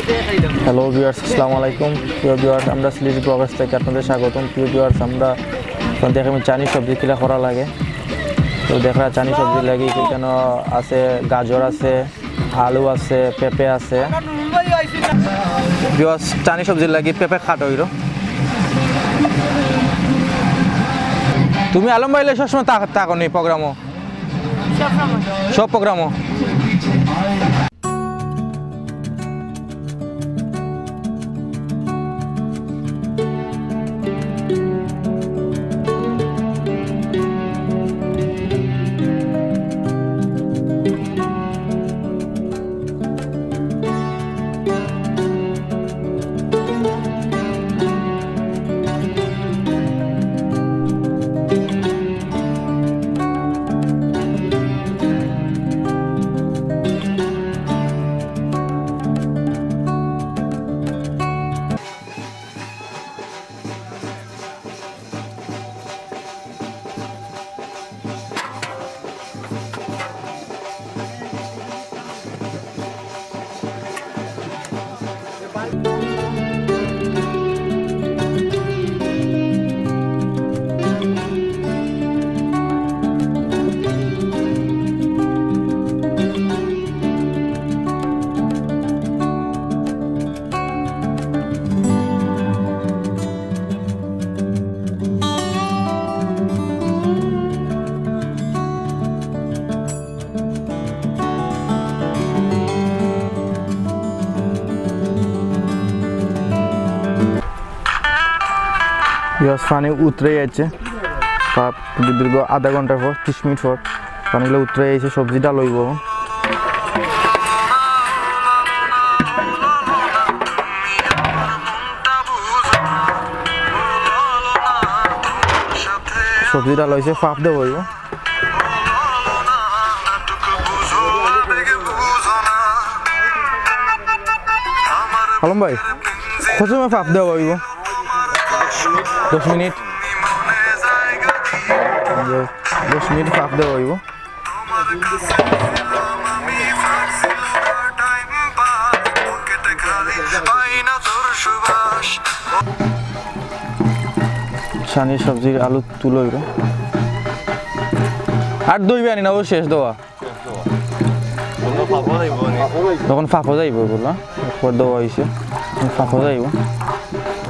Hello viewers, আসসালামু আলাইকুম। প্রিয় ভিউয়ার্স, আমরা সিলেটি ব্লগার্স থেকে আপনাদের স্বাগতম। প্রিয় ভিউয়ার্স, আমরা দেখে চাইনিজ সবজি কিলা করা লাগে, তো দেখা চাইনিজ সবজি লাগে কেন আছে, গাজর আছে, আলু আছে, পেঁপে আছে। ভিউয়ার্স, চাইনিজ সবজি লাগে পেঁপে খাট হইল। তুমি আলম ভাইলে সবসময় থাকো নি প্রোগ্রামও, সব প্রোগ্রামও। পানি উতরে যাচ্ছে দীর্ঘ আধা ঘন্টার পর, 30 মিনিট পর পানিগুলো উতরে যাচ্ছে। সবজিটা লইব, সবজিটা লইছে, ফাঁপ দেব হইব। আলম ভাই, কত সময় ফাঁপ দেওয়া হইব? 10 মিনিট, 10 মিনিট ফাঁপ দেওয়া হইব। চাইনিজ সবজির আলু তুলো হইব। আর দইবে আনি না, ও শেষ দেওয়া, তখন ফাঁপো যাইব। বললো পর দেওয়া হয়েছে, ফাঁপো যাইব,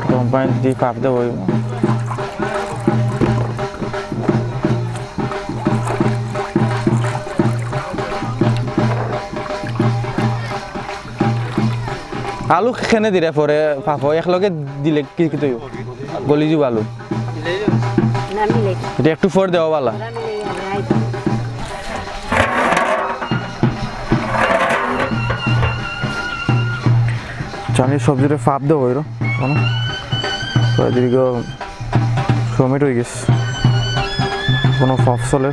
তখন পানি দিয়ে ফাঁপ দেওয়া হইব। আলু খেনে দিলে পরে ফাঁপো একলগে দিলে কি কি তৈব গলি যাব আলু, এটা একটু পর দেওয়া ভালো। চাইনিজ সবজিটা ফাঁপ দেওয়া হইল, দীর্ঘ 6 মিনিট হয়ে গেছে, কোনো ফাঁপ চলে।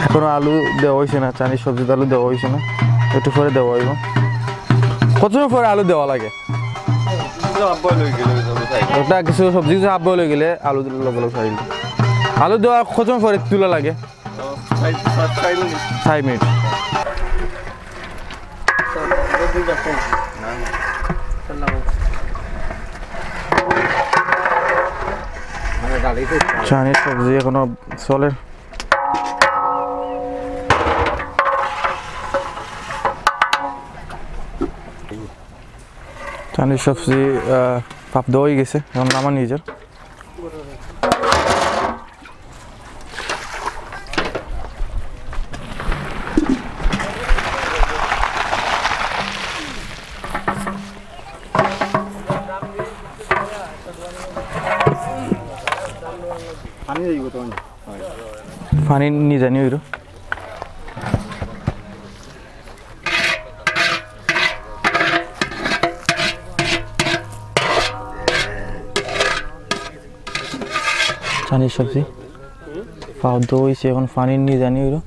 এখনো আলু দেওয়া হয়েছে না, চাইনিজ সবজিতে আলু দেওয়া হয়েছে না, একটু পরে দেওয়া হইব। কত পরে আলু দেওয়া লাগে? ওটা কিছু সবজি কিছু হাফ বয়েল হয়ে গেলে আলু লগে লগে খাইল। আলু দেওয়া কত পরে তুলা লাগে? 6 মিনিট। চাইনিজ সবজি এখনো চলে। চাইনিজ সবজি পাপ দেওয়া হয়ে গেছে, এখন আমার নিজের পানি নিয়ে জানি ওইরো। চাইনিজ সবজি পাও দইছে, এখন পানি নিয়ে জানি ওইরো।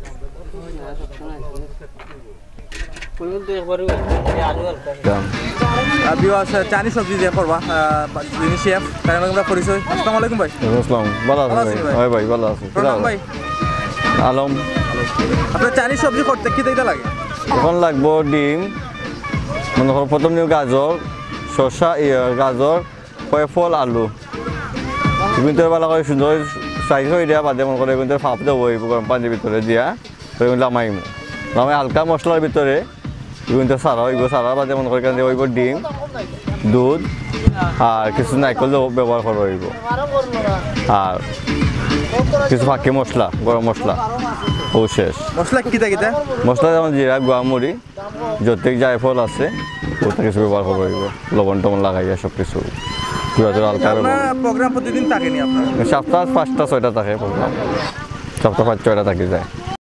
চাইনিজ সবজি দিয়ে করবা যিনি শেফ তার নাম পরিচয়। আসসালামু আলাইকুম ভাই। আসসালাম, ভালো আছেন ভাই? ভাই ভালো আছেন। প্রণাম ভাই। আলম। আপনার চাইনিজ সবজি করতে কি দিতে লাগে? এখন লাগবো ডিম, মনে করো প্রথম নিউ গাজর, শসা, গাজর, ফল, আলু কিন্তু ভালো করে সুন্দর সাইজ হয়ে দেওয়া বাদে মনে করে কিন্তু ফাপ দেবো গরম পানির ভিতরে দিয়া লামাইমু লামাই হালকা মশলার ভিতরে কিন্তু সারা হইব, সারা বাদে মনে করে কেন হইব ডিম, দুধ আর কিছু নারকেল ব্যবহার করা হইব আর কিছু ফাঁকি মশলা, গরম মশলা ও শেষ। মশলা কিতা কিতা? মশলা যেমন জিরা, গোয়ামুড়ি, যতিক জায়ফল আছে ওটা কিছু ব্যবহার করা হইব, লবণ টবণ লাগাইয়া সব কিছু হালকা। প্রোগ্রাম প্রতিদিন থাকেনি আপনার? সপ্তাহ 5টা 6টা থাকে প্রোগ্রাম, সপ্তাহ 5-6টা থাকি যায়।